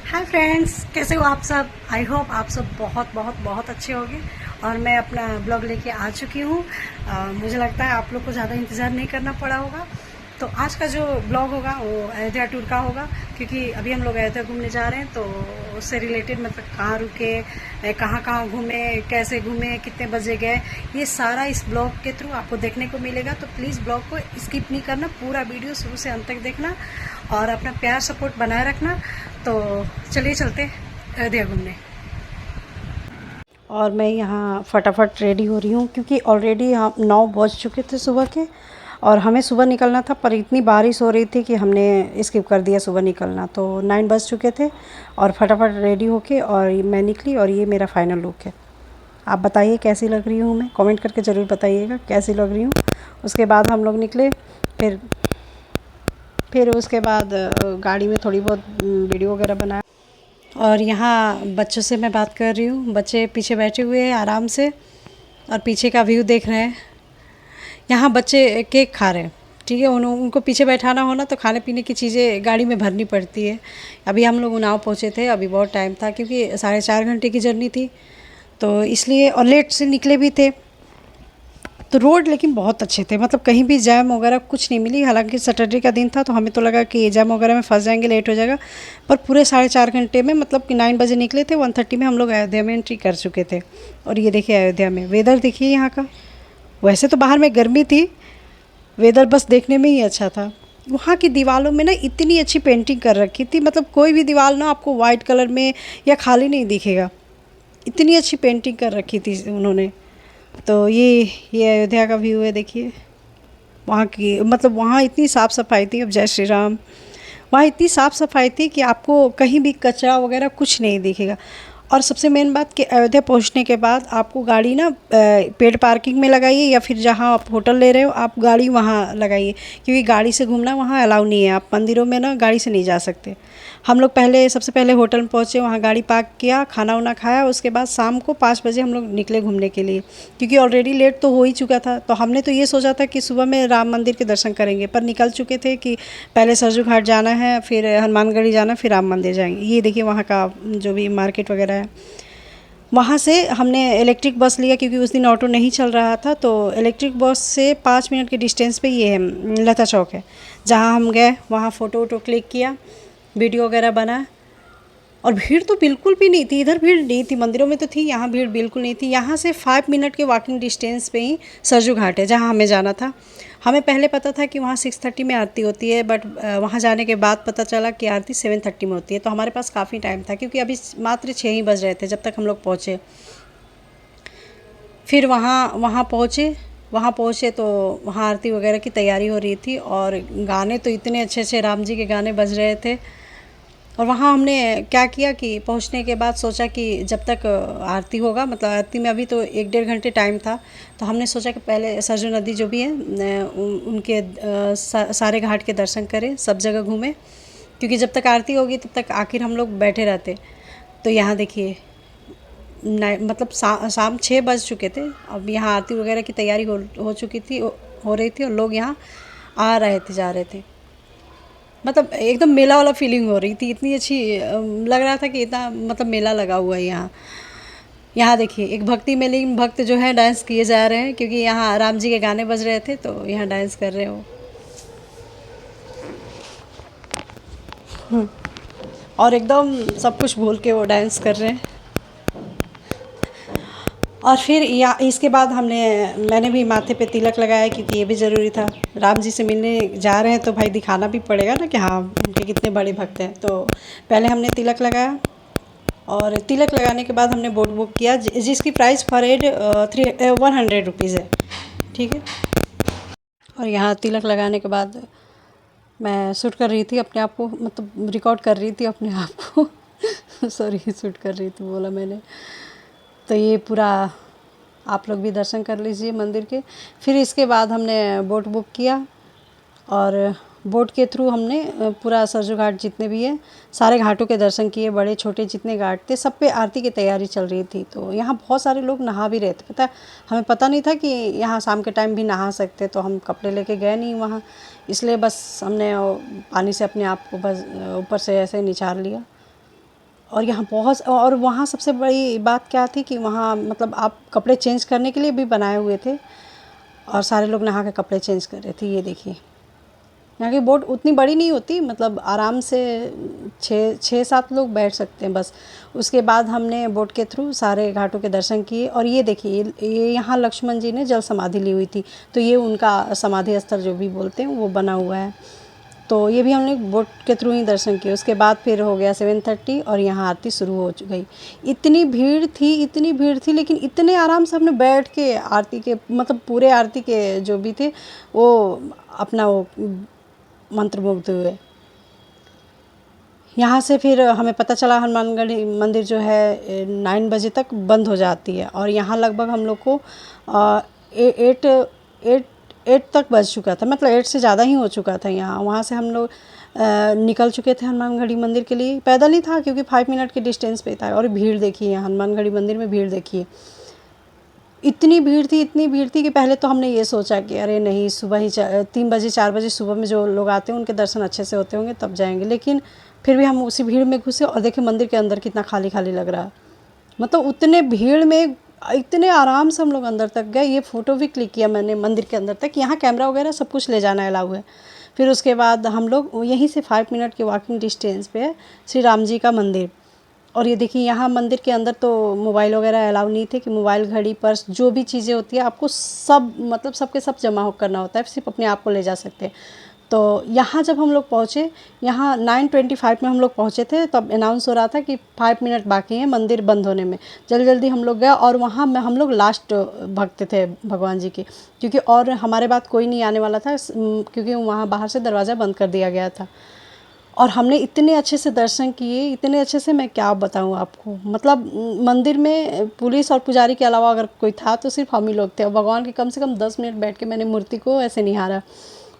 Hi friends, कैसे हो आप सब। आई होप आप सब बहुत बहुत बहुत अच्छे होंगे। और मैं अपना ब्लॉग लेके आ चुकी हूँ। मुझे लगता है आप लोग को ज़्यादा इंतज़ार नहीं करना पड़ा होगा। तो आज का जो ब्लॉग होगा वो अयोध्या टूर का होगा, क्योंकि अभी हम लोग अयोध्या घूमने जा रहे हैं। तो उससे रिलेटेड मतलब कहाँ रुके, कहाँ कहाँ घूमे, कैसे घूमे, कितने बजे गए, ये सारा इस ब्लॉग के थ्रू आपको देखने को मिलेगा। तो प्लीज़ ब्लॉग को स्किप नहीं करना, पूरा वीडियो शुरू से अंत तक देखना और अपना प्यार सपोर्ट बनाए रखना। तो चलिए चलते अयोध्या घूमने। और मैं यहाँ फटाफट रेडी हो रही हूँ, क्योंकि ऑलरेडी हम 9 बज चुके थे सुबह के, और हमें सुबह निकलना था, पर इतनी बारिश हो रही थी कि हमने स्किप कर दिया सुबह निकलना। तो 9 बज चुके थे और फटाफट रेडी होके और मैं निकली, और ये मेरा फाइनल लुक है। आप बताइए कैसी लग रही हूँ मैं, कमेंट करके ज़रूर बताइएगा कैसी लग रही हूँ। उसके बाद हम लोग निकले। फिर उसके बाद गाड़ी में थोड़ी बहुत वीडियो वगैरह बनाया। और यहाँ बच्चों से मैं बात कर रही हूँ, बच्चे पीछे बैठे हुए हैं आराम से और पीछे का व्यू देख रहे हैं। यहाँ बच्चे केक खा रहे हैं, ठीक है। उनको पीछे बैठाना हो ना, तो खाने पीने की चीज़ें गाड़ी में भरनी पड़ती है। अभी हम लोग उन्नाव पहुँचे थे, अभी बहुत टाइम था, क्योंकि 4.5 घंटे की जर्नी थी, तो इसलिए, और लेट से निकले भी थे। तो रोड लेकिन बहुत अच्छे थे, मतलब कहीं भी जैम वगैरह कुछ नहीं मिली। हालांकि सैटरडे का दिन था, तो हमें तो लगा कि जैम वगैरह में फंस जाएंगे, लेट हो जाएगा। पर पूरे 4.5 घंटे में, मतलब कि 9 बजे निकले थे, 1:30 में हम लोग अयोध्या में एंट्री कर चुके थे। और ये देखिए अयोध्या में वेदर देखिए यहाँ का। वैसे तो बाहर में गर्मी थी, वेदर बस देखने में ही अच्छा था। वहाँ की दीवारों में ना इतनी अच्छी पेंटिंग कर रखी थी, मतलब कोई भी दीवार ना आपको वाइट कलर में या खाली नहीं दिखेगा, इतनी अच्छी पेंटिंग कर रखी थी उन्होंने। तो ये अयोध्या का व्यू है, देखिए वहाँ की, मतलब वहाँ इतनी साफ़ सफाई थी। अब जय श्री राम, वहाँ इतनी साफ़ सफाई थी कि आपको कहीं भी कचरा वगैरह कुछ नहीं दिखेगा। और सबसे मेन बात कि अयोध्या पहुँचने के बाद आपको गाड़ी ना पेड पार्किंग में लगाइए, या फिर जहाँ आप होटल ले रहे हो आप गाड़ी वहाँ लगाइए, क्योंकि गाड़ी से घूमना वहाँ अलाउ नहीं है। आप मंदिरों में ना गाड़ी से नहीं जा सकते। हम लोग सबसे पहले होटल में पहुँचे, वहाँ गाड़ी पार्क किया, खाना वाना खाया। उसके बाद शाम को 5 बजे हम लोग निकले घूमने के लिए, क्योंकि ऑलरेडी लेट तो हो ही चुका था। तो हमने तो ये सोचा था कि सुबह में राम मंदिर के दर्शन करेंगे, पर निकल चुके थे कि पहले सरजू घाट जाना है, फिर हनुमानगढ़ी जाना, फिर राम मंदिर जाएंगे। ये देखिए वहाँ का जो भी मार्केट वगैरह है। वहाँ से हमने इलेक्ट्रिक बस लिया, क्योंकि उस दिन ऑटो नहीं चल रहा था। तो इलेक्ट्रिक बस से 5 मिनट के डिस्टेंस पे ये है, लता चौक है, जहाँ हम गए। वहाँ फ़ोटो वोटो क्लिक किया, वीडियो वगैरह बना। और भीड़ तो बिल्कुल भी नहीं थी, इधर भीड़ नहीं थी, मंदिरों में तो थी, यहाँ भीड़ बिल्कुल नहीं थी। यहाँ से 5 मिनट के वॉकिंग डिस्टेंस पे ही सरजू घाट है, जहाँ हमें जाना था। हमें पहले पता था कि वहाँ 6:30 में आरती होती है, बट वहाँ जाने के बाद पता चला कि आरती 7:30 में होती है। तो हमारे पास काफ़ी टाइम था, क्योंकि अभी मात्र 6 ही बज रहे थे जब तक हम लोग पहुँचे। फिर वहाँ पहुँचे तो वहाँ आरती वगैरह की तैयारी हो रही थी, और गाने तो इतने अच्छे अच्छे राम जी के गाने बज रहे थे। और वहाँ हमने क्या किया कि पहुँचने के बाद सोचा कि जब तक आरती होगा, मतलब आरती में अभी तो 1-1.5 घंटे टाइम था, तो हमने सोचा कि पहले सरजू नदी जो भी है उनके सारे घाट के दर्शन करें, सब जगह घूमें, क्योंकि जब तक आरती होगी तब तक आखिर हम लोग बैठे रहते। तो यहाँ देखिए मतलब शाम 6 बज चुके थे, अब यहाँ आरती वगैरह की तैयारी हो चुकी थी, हो रही थी, और लोग यहाँ आ रहे थे, जा रहे थे। मतलब एकदम मेला वाला फीलिंग हो रही थी, इतनी अच्छी लग रहा था कि इतना मतलब मेला लगा हुआ है यहाँ। यहाँ देखिए एक भक्ति में लीन भक्त जो है डांस किए जा रहे हैं, क्योंकि यहाँ राम जी के गाने बज रहे थे, तो यहाँ डांस कर रहे हो। और एकदम सब कुछ भूल के वो डांस कर रहे हैं। और फिर या इसके बाद मैंने भी माथे पे तिलक लगाया, क्योंकि ये भी ज़रूरी था। राम जी से मिलने जा रहे हैं तो भाई दिखाना भी पड़ेगा ना कि हाँ उनके कितने बड़े भक्त हैं। तो पहले हमने तिलक लगाया, और तिलक लगाने के बाद हमने बोट बुक किया, जिसकी प्राइस पर हेड 100 रुपीज़ है, ठीक है। और यहाँ तिलक लगाने के बाद मैं शूट कर रही थी अपने आप को, मतलब रिकॉर्ड कर रही थी अपने आप को सॉरी, शूट कर रही थी बोला मैंने। तो ये पूरा आप लोग भी दर्शन कर लीजिए मंदिर के। फिर इसके बाद हमने बोट बुक किया, और बोट के थ्रू हमने पूरा सरजू घाट जितने भी है सारे घाटों के दर्शन किए। बड़े छोटे जितने घाट थे सब पे आरती की तैयारी चल रही थी। तो यहाँ बहुत सारे लोग नहा भी रहे थे, पता है। हमें पता नहीं था कि यहाँ शाम के टाइम भी नहा सकते, तो हम कपड़े लेके गए नहीं वहाँ, इसलिए बस हमने पानी से अपने आप को बस ऊपर से ऐसे निछार लिया। और यहाँ बहुत, और वहाँ सबसे बड़ी बात क्या थी कि वहाँ मतलब आप कपड़े चेंज करने के लिए भी बनाए हुए थे, और सारे लोग नहा के कपड़े चेंज कर रहे थे। ये देखिए, यहाँ की बोट उतनी बड़ी नहीं होती, मतलब आराम से 6-7 लोग बैठ सकते हैं बस। उसके बाद हमने बोट के थ्रू सारे घाटों के दर्शन किए। और ये देखिए, ये यहाँ लक्ष्मण जी ने जल समाधि ली हुई थी, तो ये उनका समाधि स्थल जो भी बोलते हैं वो बना हुआ है। तो ये भी हमने बोट के थ्रू ही दर्शन किए। उसके बाद फिर हो गया 7:30 और यहाँ आरती शुरू हो गई। इतनी भीड़ थी, लेकिन इतने आराम से हमने बैठ के आरती के, मतलब पूरे आरती के जो भी थे वो अपना वो मंत्रमुग्ध हुए। यहाँ से फिर हमें पता चला हनुमानगढ़ी मंदिर जो है 9 बजे तक बंद हो जाती है, और यहाँ लगभग हम लोग को 8 तक बज चुका था, मतलब 8 से ज़्यादा ही हो चुका था यहाँ। वहाँ से हम लोग निकल चुके थे हनुमानगढ़ी मंदिर के लिए। पैदल ही था क्योंकि 5 मिनट के डिस्टेंस पे था। और भीड़ देखिए, हनुमानगढ़ी मंदिर में भीड़ देखिए, इतनी भीड़ थी कि पहले तो हमने ये सोचा कि अरे नहीं, सुबह ही 3 बजे 4 बजे सुबह में जो लोग आते हैं उनके दर्शन अच्छे से होते होंगे तब जाएंगे। लेकिन फिर भी हम उसी भीड़ में घुसे और देखे मंदिर के अंदर कितना खाली खाली लग रहा है। मतलब उतने भीड़ में इतने आराम से हम लोग अंदर तक गए। ये फ़ोटो भी क्लिक किया मैंने मंदिर के अंदर तक। यहाँ कैमरा वगैरह सब कुछ ले जाना अलाउ है। फिर उसके बाद हम लोग यहीं से 5 मिनट के वॉकिंग डिस्टेंस पे है श्री राम जी का मंदिर। और ये देखिए, यहाँ मंदिर के अंदर तो मोबाइल वगैरह अलाउ नहीं थे, कि मोबाइल, घड़ी, पर्स, जो भी चीज़ें होती है आपको सब, मतलब सबके सब जमा करना होता है, सिर्फ अपने आप को ले जा सकते हैं। तो यहाँ जब हम लोग पहुँचे, यहाँ 9:25 में हम लोग पहुँचे थे, तब अनाउंस हो रहा था कि 5 मिनट बाकी हैं मंदिर बंद होने में। जल्दी जल्दी हम लोग गए, और वहाँ में हम लोग लास्ट भक्त थे भगवान जी के, क्योंकि और हमारे बाद कोई नहीं आने वाला था, क्योंकि वहाँ बाहर से दरवाज़ा बंद कर दिया गया था। और हमने इतने अच्छे से दर्शन किए, इतने अच्छे से, मैं क्या बताऊँ आपको। मतलब मंदिर में पुलिस और पुजारी के अलावा अगर कोई था तो सिर्फ हम ही लोग थे, और भगवान के कम से कम 10 मिनट बैठ के मैंने मूर्ति को ऐसे निहारा।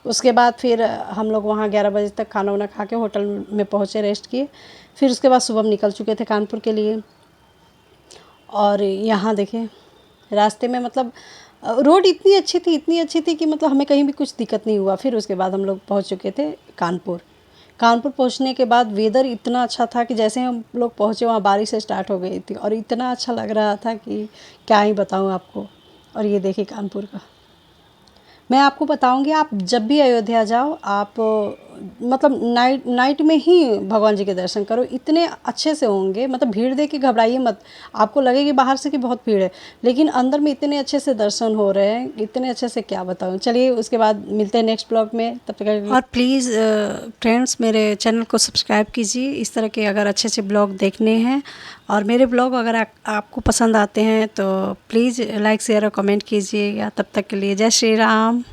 उसके बाद फिर हम लोग वहाँ 11 बजे तक खाना वाना खा के होटल में पहुँचे, रेस्ट किए। फिर उसके बाद सुबह निकल चुके थे कानपुर के लिए। और यहाँ देखिए, रास्ते में मतलब रोड इतनी अच्छी थी कि मतलब हमें कहीं भी कुछ दिक्कत नहीं हुआ। फिर उसके बाद हम लोग पहुँच चुके थे कानपुर। कानपुर पहुंचने के बाद वेदर इतना अच्छा था कि जैसे हम लोग पहुंचे वहाँ बारिश स्टार्ट हो गई थी, और इतना अच्छा लग रहा था कि क्या ही बताऊं आपको। और ये देखिए कानपुर का, मैं आपको बताऊंगी, आप जब भी अयोध्या जाओ आप मतलब नाइट में ही भगवान जी के दर्शन करो, इतने अच्छे से होंगे। मतलब भीड़ देख के घबराइए मत, आपको लगेगी बाहर से कि बहुत भीड़ है, लेकिन अंदर में इतने अच्छे से दर्शन हो रहे हैं, इतने अच्छे से क्या बताऊं। चलिए उसके बाद मिलते हैं नेक्स्ट ब्लॉग में, तब तक। और प्लीज़ फ्रेंड्स, मेरे चैनल को सब्सक्राइब कीजिए, इस तरह के अगर अच्छे अच्छे ब्लॉग देखने हैं। और मेरे ब्लॉग अगर आपको पसंद आते हैं तो प्लीज़ लाइक, शेयर और कमेंट कीजिएगा। तब तक के लिए जय श्री राम।